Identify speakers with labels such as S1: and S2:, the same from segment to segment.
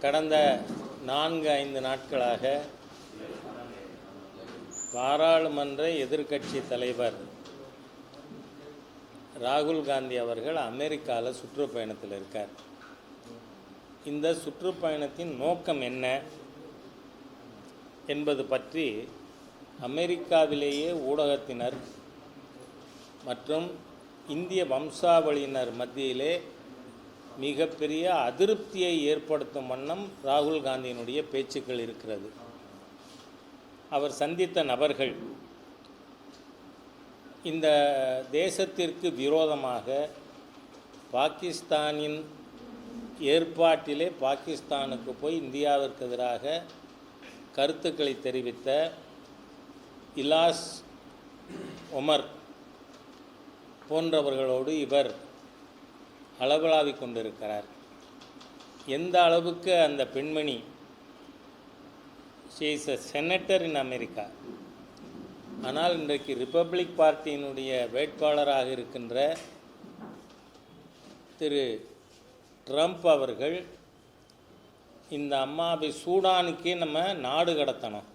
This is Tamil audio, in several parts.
S1: கடந்த 4-5 நாட்களாக பாராளுமன்ற எதிர்க்கட்சி தலைவர் ராகுல் காந்தி அவர்கள் அமெரிக்காவில் சுற்றுப்பயணத்தில் இருக்கார். இந்த சுற்றுப்பயணத்தின் நோக்கம் என்ன என்பது பற்றி அமெரிக்காவிலேயே ஊடகத்தினர் மற்றும் இந்திய வம்சாவளியினர் மத்தியிலே மிகப்பெரிய அதிருப்தியை ஏற்படுத்தும் வண்ணம் ராகுல் காந்தியினுடைய பேச்சுக்கள் இருக்கிறது. அவர் சந்தித்த நபர்கள் இந்த தேசத்திற்கு விரோதமாக பாகிஸ்தானின் ஏற்பாட்டிலே பாகிஸ்தானுக்கு போய் இந்தியாவிற்கு எதிராக கருத்துக்களை தெரிவித்த இலாஸ் ஒமர் போன்றவர்களோடு இவர் அளவலாவிக் கொண்டிருக்கிறார். எந்த அளவுக்கு அந்த பெண்மணி she is a senator in America, ஆனால் இன்றைக்கு ரிப்பப்ளிக் பார்ட்டியினுடைய வேட்பாளராக இருக்கின்ற திரு ட்ரம்ப் அவர்கள் இந்த அம்மாவை சூடானுக்கே நம்ம நாடு கடத்தணும்,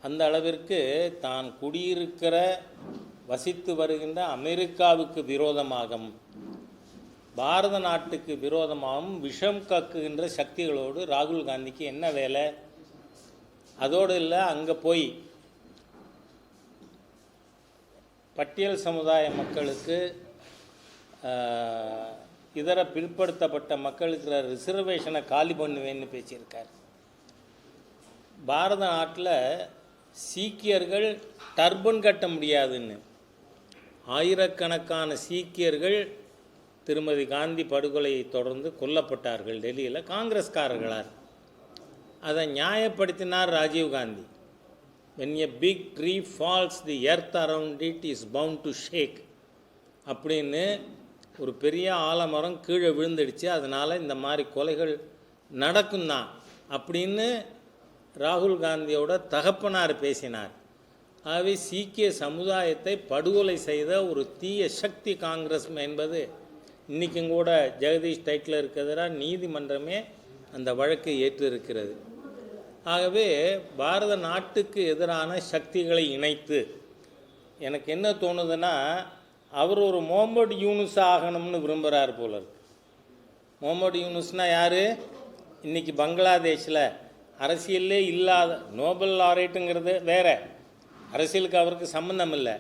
S1: அந்த அளவிற்கு தான் குடியிருக்கிற வசித்து வருகின்ற அமெரிக்காவுக்கு விரோதமாகவும் பாரத நாட்டுக்கு விரோதமாகவும் விஷம் கக்குகின்ற சக்திகளோடு ராகுல் காந்திக்கு என்ன வேலை? அதோடு இல்லை, அங்கே போய் பட்டியல் சமுதாய மக்களுக்கு இதர பிற்படுத்தப்பட்ட மக்களுக்கு ரிசர்வேஷனை காலி பண்ணுவேன்னு பேசியிருக்கார். பாரத நாட்டில் சீக்கியர்கள் டர்பன் கட்ட முடியாதுன்னு ஆயிரக்கணக்கான சீக்கியர்கள் திருமதி காந்தி படுகொலையை தொடர்ந்து கொல்லப்பட்டார்கள் டெல்லியில் காங்கிரஸ்காரர்களார். அதை நியாயப்படுத்தினார் Rajiv Gandhi. when a big tree falls the earth around it is bound to shake அப்படின்னு ஒரு பெரிய ஆலமரம் கீழே விழுந்துடுச்சு, அதனால் இந்த மாதிரி கொலைகள் நடக்கும் தான் அப்படின்னு ராகுல் காந்தியோட தகப்பனார் பேசினார். ஆகவே சீக்கிய சமுதாயத்தை படுகொலை செய்த ஒரு தீய சக்தி காங்கிரஸ் என்பது இன்றைக்கும் கூட ஜெகதீஷ் டைட்டில் இருக்கிறதா நீதிமன்றமே அந்த வழக்கை ஏற்றிருக்கிறது. ஆகவே பாரத நாட்டுக்கு எதிரான சக்திகளை இணைத்து எனக்கு என்ன தோணுதுன்னா, அவர் ஒரு முகமது யூனுஸ் ஆகணும்னு விரும்புகிறார் போல இருக்கு. முகமது யூனுஸ்னால் யார்? இன்றைக்கி பங்களாதேஷில் அரசியலே இல்லாத நோபல் லாரேட்டுங்கிறது வேறு, அரசியலுக்கு அவருக்கு சம்பந்தம் இல்லை.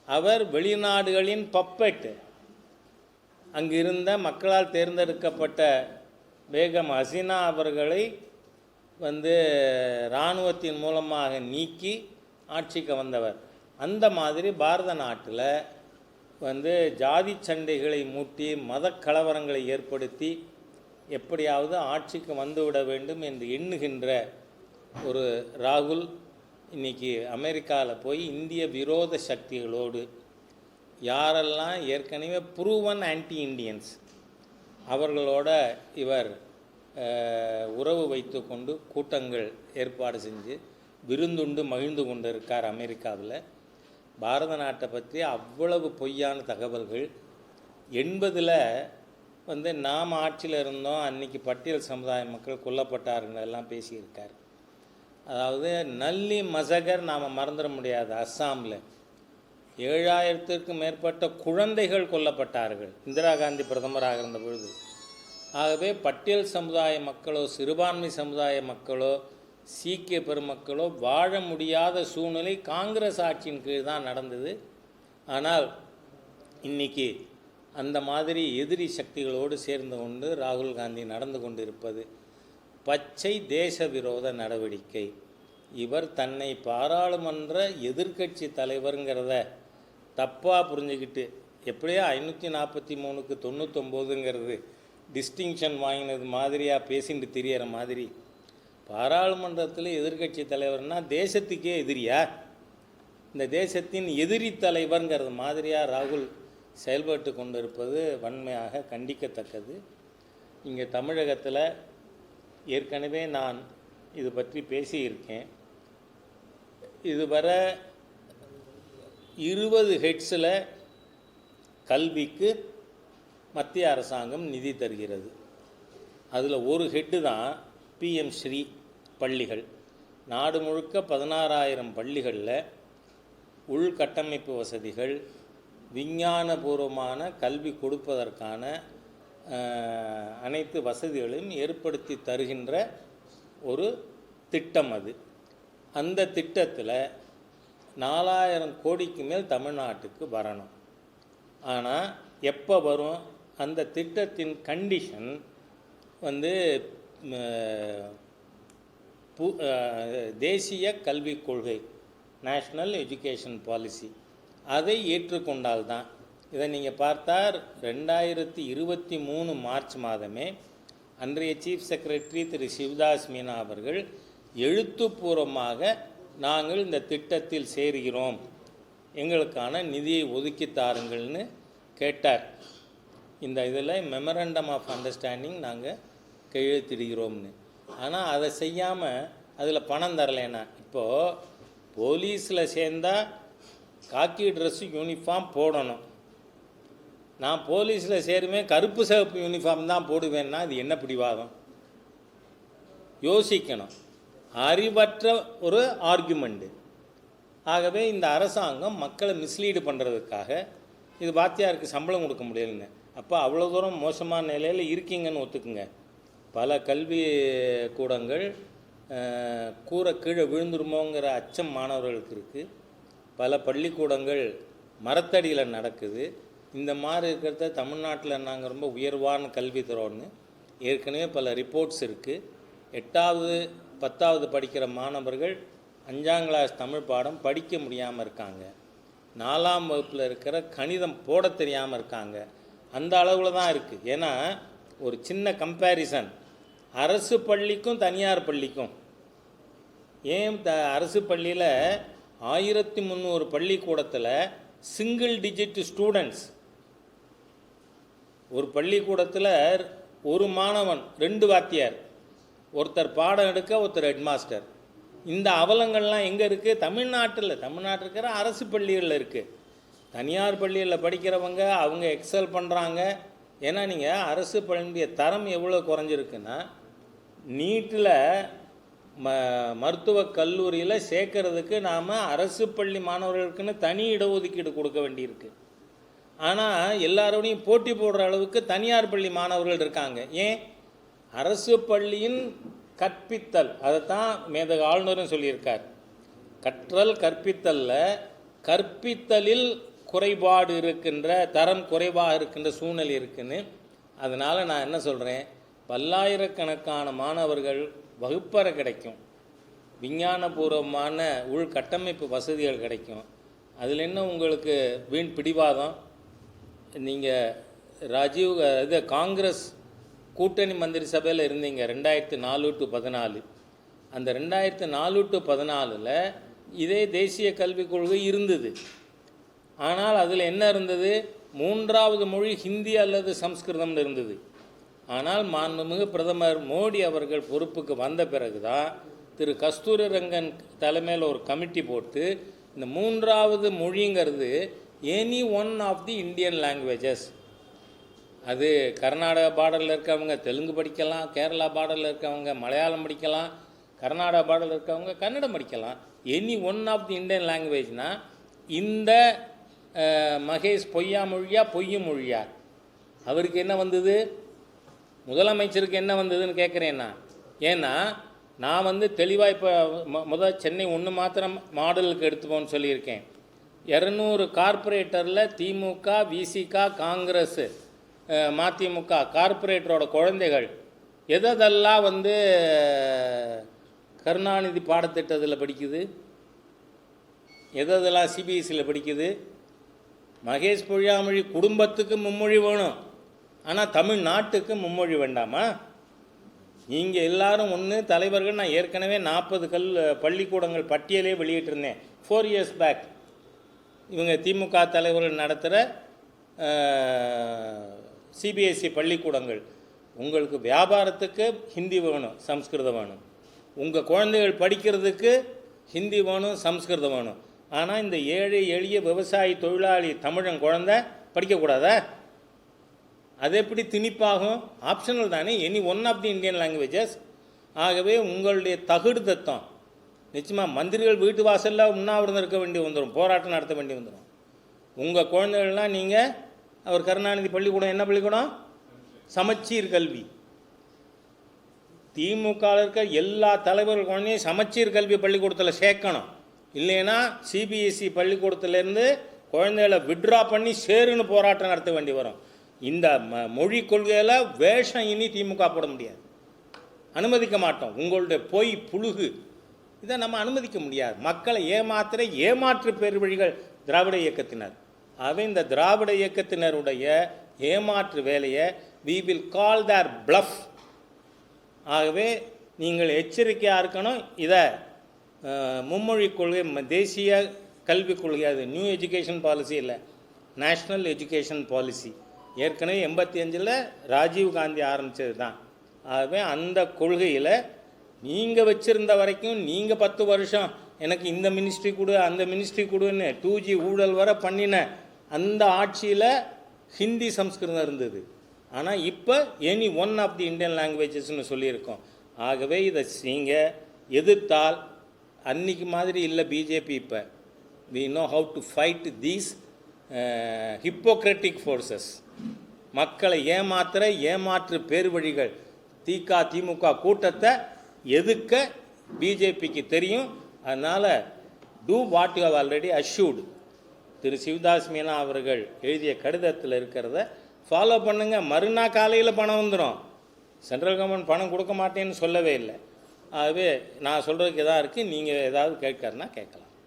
S1: அவர் வெளிநாடுகளின் பப்பெட்டு. அங்கு இருந்த மக்களால் தேர்ந்தெடுக்கப்பட்ட பேகம் ஹசீனா அவர்களை இராணுவத்தின் மூலமாக நீக்கி ஆட்சிக்கு வந்தவர். அந்த மாதிரி பாரத நாட்டில் ஜாதி சண்டைகளை மூட்டி மத கலவரங்களை ஏற்படுத்தி எப்படியாவது ஆட்சிக்கு வந்துவிட வேண்டும் என்று எண்ணுகின்ற ஒரு ராகுல் இன்றைக்கி அமெரிக்காவில் போய் இந்திய விரோத சக்திகளோடு யாரெல்லாம் ஏற்கனவே ப்ரூவன் ஆன்டி இண்டியன்ஸ் அவர்களோட இவர் உறவு வைத்து கொண்டு கூட்டங்கள் ஏற்பாடு செஞ்சு விருந்துண்டு மகிழ்ந்து கொண்டு இருக்கார் அமெரிக்காவில். பாரத நாட்டை பற்றி அவ்வளவு பொய்யான தகவல்கள். 80ல் நாம் ஆட்சியில் இருந்தோம், அன்றைக்கி பட்டியல் சமுதாய மக்கள் கொல்லப்பட்டார்கள் எல்லாம் பேசியிருக்கார். அதாவது நல்லி மசகர் நாம் மறந்துட முடியாது. அஸ்ஸாமில் 7000த்திற்கும் மேற்பட்ட குழந்தைகள் கொல்லப்பட்டார்கள் இந்திரா காந்தி பிரதமராக இருந்த பொழுது. ஆகவே பட்டியல் சமுதாய மக்களோ சிறுபான்மை சமுதாய மக்களோ சீக்கிய பெருமக்களோ வாழ முடியாத சூழ்நிலை காங்கிரஸ் ஆட்சியின் கீழ் தான் நடந்தது. ஆனால் இன்றைக்கி அந்த மாதிரி எதிரி சக்திகளோடு சேர்ந்து கொண்டு ராகுல் காந்தி நடந்து கொண்டு இருப்பது பச்சை தேச விரோத நடவடிக்கை. இவர் தன்னை பாராளுமன்ற எதிர்க்கட்சி தலைவருங்கிறத தப்பாக புரிஞ்சுக்கிட்டு எப்படியோ 543க்கு 99ங்கிறது டிஸ்டிங்ஷன் வாங்கினது மாதிரியாக பேசிட்டு திரியிற மாதிரி பாராளுமன்றத்தில் எதிர்க்கட்சி தலைவர்னால் தேசத்துக்கே எதிரியா, இந்த தேசத்தின் எதிரி தலைவர்ங்கிறது மாதிரியாக ராகுல் செயல்பட்டு கொண்டிருப்பது வன்மையாக கண்டிக்கத்தக்கது. இங்கே தமிழகத்தில் ஏற்கனவே நான் இது பற்றி பேசியிருக்கேன். இதுவரை 20 ஹெட்ஸில் கல்விக்கு மத்திய அரசாங்கம் நிதி தருகிறது. அதில் ஒரு ஹெட்டு தான் பிஎம் ஸ்ரீ பள்ளிகள். நாடு முழுக்க 16,000 பள்ளிகளில் உள்கட்டமைப்பு வசதிகள், விஞ்ஞானபூர்வமான கல்வி கொடுப்பதற்கான அனைத்து வசதிகளையும் ஏற்படுத்தி தருகின்ற ஒரு திட்டம் அது. அந்த திட்டத்தில் 4,000 கோடிக்கு மேல் தமிழ்நாட்டுக்கு வரணும். ஆனால் எப்போ வரும்? அந்த திட்டத்தின் கண்டிஷன் வந்து தேசிய கல்விக் கொள்கை, நேஷ்னல் எஜுகேஷன் பாலிசி, அதை ஏற்றுக்கொண்டால்தான். இதை நீங்கள் பார்த்தால் 2023 மார்ச் மாதமே அன்றைய சீஃப் செக்ரட்டரி திரு சிவதாஸ் மீனா அவர்கள் எழுத்துப்பூர்வமாக நாங்கள் இந்த திட்டத்தில் சேர்கிறோம், எங்களுக்கான நிதியை ஒதுக்கி தாருங்கள்னு கேட்டார். இந்த இதில் மெமரண்டம் ஆஃப் அண்டர்ஸ்டாண்டிங் நாங்கள் கையெழுத்திடுகிறோம்னு. ஆனால் அதை செய்யாமல் அதில் பணம் தரலைன்னா, இப்போது போலீஸில் சேர்ந்தால் காக்கி ட்ரெஸ்ஸு யூனிஃபார்ம் போடணும். நான் போலீஸில் சேருமே கருப்பு சிவப்பு யூனிஃபார்ம் தான் போடுவேன்னா அது என்ன பிடிவாதம்? யோசிக்கணும். அறிவற்ற ஒரு ஆர்குமெண்ட்டு. ஆகவே இந்த அரசாங்கம் மக்களை மிஸ்லீடு பண்ணுறதுக்காக இது வாத்தியாருக்கு சம்பளம் கொடுக்க முடியலன்னு, அப்போ அவ்வளோ தூரம் மோசமான நிலையில் இருக்கீங்கன்னு ஒத்துக்குங்க. பல கல்வி கூடங்கள் கூரை கீழே விழுந்துருமோங்கிற அச்சம் மாணவர்களுக்கு இருக்குது. பல பள்ளிக்கூடங்கள் மரத்தடியில் நடக்குது. இந்த மாதிரி இருக்கிறத தமிழ்நாட்டில் நாங்கள் ரொம்ப உயர்வான கல்வி தரோன்னு ஏற்கனவே பல ரிப்போர்ட்ஸ் இருக்குது. 8வது 10வது படிக்கிற மாணவர்கள் 5ஆம் கிளாஸ் தமிழ் பாடம் படிக்க முடியாமல் இருக்காங்க. 4ஆம் வகுப்பில் இருக்கிற கணிதம் போட தெரியாமல் இருக்காங்க. அந்த அளவில் தான் இருக்குது. ஏன்னா ஒரு சின்ன கம்பேரிசன், அரசு பள்ளிக்கும் தனியார் பள்ளிக்கும், ஏன் அரசு பள்ளியில் 1300 பள்ளிக்கூடத்தில் சிங்கிள் டிஜிட் ஸ்டூடெண்ட்ஸ், ஒரு பள்ளிக்கூடத்தில் ஒரு மாணவன் 2 வாத்தியார், ஒருத்தர் பாடம் எடுக்க ஒருத்தர் ஹெட்மாஸ்டர். இந்த அவலங்கள்லாம் எங்கே இருக்குது? தமிழ்நாட்டில் இருக்கிற அரசு பள்ளிகளில் இருக்குது. தனியார் பள்ளிகளில் படிக்கிறவங்க அவங்க எக்ஸல் பண்ணுறாங்க. ஏன்னா நீங்கள் அரசு பள்ளியுடைய தரம் எவ்வளோ குறைஞ்சிருக்குன்னா, நீட்டில் மருத்துவக் கல்லூரியில் சேர்க்கறதுக்கு நாம் அரசு பள்ளி மாணவர்களுக்குன்னு தனி இடஒதுக்கீடு கொடுக்க வேண்டியிருக்கு. ஆனால் எல்லாரோடையும் போட்டி போடுற அளவுக்கு தனியார் பள்ளி மாணவர்கள் இருக்காங்க. ஏன்? அரசு பள்ளியின் கற்பித்தல், அதைத்தான் மேதக ஆளுநரும் சொல்லியிருக்கார். கற்றல் கற்பித்தலில் கற்பித்தலில் குறைபாடு இருக்கின்ற, தரம் குறைவாக இருக்கின்ற சூழ்நிலை இருக்குன்னு. அதனால் நான் என்ன சொல்கிறேன், பல்லாயிரக்கணக்கான மாணவர்கள் வகுப்பறை கிடைக்கும், விஞ்ஞானபூர்வமான உள்கட்டமைப்பு வசதிகள் கிடைக்கும். அதில் என்ன உங்களுக்கு வீண் பிடிவாதம்? நீங்கள் காங்கிரஸ் கூட்டணி மந்திரி சபையில் இருந்தீங்க 2004 to 14. அந்த 2004 to 14 இதே தேசிய கல்விக் கொள்கை இருந்தது. ஆனால் அதில் என்ன இருந்தது? 3வது மொழி ஹிந்தி அல்லது சம்ஸ்கிருதம்னு இருந்தது. ஆனால் மாண்புமிகு பிரதமர் மோடி அவர்கள் பொறுப்புக்கு வந்த பிறகு தான் திரு கஸ்தூரி ரங்கன் தலைமையில் ஒரு கமிட்டி போட்டு இந்த 3வது மொழிங்கிறது any one of the Indian languages, அது கர்நாடகா பார்டரில் இருக்கவங்க தெலுங்கு படிக்கலாம், கேரளா பார்டரில் இருக்கவங்க மலையாளம் படிக்கலாம், கர்நாடகா பார்டரில் இருக்கவங்க கன்னடம் படிக்கலாம். Any one of the Indian லாங்குவேஜ்னால் இந்த மகேஷ் பொய்யா மொழியா பொய்யும் மொழியா? அவருக்கு என்ன வந்தது? முதலமைச்சருக்கு என்ன வந்ததுன்னு கேட்குறேன்னா, ஏன்னா நான் தெளிவாக இப்போ சென்னை 1 மாத்திரம் மாடலுக்கு எடுத்துப்போன்னு சொல்லியிருக்கேன். 200 கார்ப்பரேட்டரில் திமுக, விசிக, காங்கிரஸ், மதிமுக கார்ப்பரேட்டரோட குழந்தைகள் எதெல்லாம் கருணாநிதி பாடத்திட்டத்தில் படிக்குது, எதெல்லாம் சிபிஎஸ்சியில் படிக்குது. மகேஷ் பொய்யாமொழி குடும்பத்துக்கு மும்மொழி வேணும், ஆனால் தமிழ்நாட்டுக்கு மும்மொழி வேண்டாமா? நீங்கள் எல்லாரும் ஒன்று தலைவர்கள். நான் ஏற்கனவே 40 பள்ளிக்கூடங்கள் பட்டியலே வெளியிட்டிருந்தேன் 4 years பேக். இவங்க திமுக தலைவர்கள் நடத்துகிற சிபிஎஸ்சி பள்ளிக்கூடங்கள். உங்களுக்கு வியாபாரத்துக்கு ஹிந்தி வேணும், சம்ஸ்கிருதம் வேணும். உங்கள் குழந்தைகள் படிக்கிறதுக்கு ஹிந்தி வேணும், சம்ஸ்கிருதம் வேணும். ஆனால் இந்த ஏழை எளிய விவசாயி தொழிலாளி தமிழன் குழந்தை படிக்கக்கூடாதா? அது எப்படி திணிப்பாகும்? ஆப்ஷனல் தானே, any one of the Indian languages. ஆகவே உங்களுடைய தகுடு தத்தம் நிச்சயமாக மந்திரிகள் வீட்டு வாசலில் உண்ணாவிரதம் இருக்க வேண்டி வந்துடும், போராட்டம் நடத்த வேண்டி வந்துடும். உங்கள் குழந்தைகள்லாம் நீங்கள் அவர் கருணாநிதி பள்ளிக்கூடம் என்ன பள்ளிக்கூடம்? சமச்சீர் கல்வி. திமுக இருக்க எல்லா தலைவர்கள் குழந்தையும் சமச்சீர் கல்வி பள்ளிக்கூடத்தில் சேர்க்கணும். இல்லைன்னா சிபிஎஸ்சி பள்ளிக்கூடத்திலேருந்து குழந்தைகளை விட்ரா பண்ணி சேருன்னு போராட்டம் நடத்த வேண்டி வரும். இந்த மொழி கொள்கையில் வேஷம் இனி திமுக போட முடியாது, அனுமதிக்க மாட்டோம். உங்களுடைய பொய் புழுகு இதை நம்ம அனுமதிக்க முடியாது. மக்களை ஏமாற்று பேர் வழிகள் திராவிட இயக்கத்தினர். ஆகவே இந்த திராவிட இயக்கத்தினருடைய ஏமாற்று வேலையை we will call their bluff. ஆகவே நீங்கள் எச்சரிக்கையாக இருக்கணும். இதை மும்மொழி கொள்கை, தேசிய கல்விக் கொள்கை, அது நியூ எஜுகேஷன் பாலிசி இல்லை, நேஷ்னல் எஜுகேஷன் பாலிசி. ஏற்கனவே 85 ராஜீவ் காந்தி ஆரம்பித்தது தான். ஆகவே அந்த கொள்கையில் நீங்கள் வச்சுருந்த வரைக்கும் நீங்கள் 10 வருஷம் எனக்கு இந்த மினிஸ்ட்ரி கொடு அந்த மினிஸ்ட்ரி கொடுன்னு 2G ஊழல் வர பண்ணின அந்த ஆட்சியில் ஹிந்தி சம்ஸ்கிருதம் இருந்தது. ஆனால் இப்போ any one of the Indian லாங்குவேஜஸ்ன்னு சொல்லியிருக்கோம். ஆகவே இதை நீங்கள் எதிர்த்தால் அன்றைக்கி மாதிரி இல்லை பிஜேபி. இப்போ we know how to fight these hypocritic forces. மக்களை ஏமாற்று பேர் வழிகள் திமுக கூட்டத்தை எதுக்க பிஜேபிக்கு தெரியும். அதனால் to what you have already assured. Thiru Sivadas Meena அவர்கள் எழுதிய கடிதத்தில் இருக்கிறத ஃபாலோ பண்ணுங்கள். மறுநாள் காலையில் பணம் வந்துடும். சென்ட்ரல் கவர்மெண்ட் பணம் கொடுக்க மாட்டேன்னு சொல்லவே இல்லை. ஆகவே நான் சொல்கிறதுக்கு எதாவது இருக்குது, நீங்கள் ஏதாவது கேட்கறதுனா கேட்கலாம்.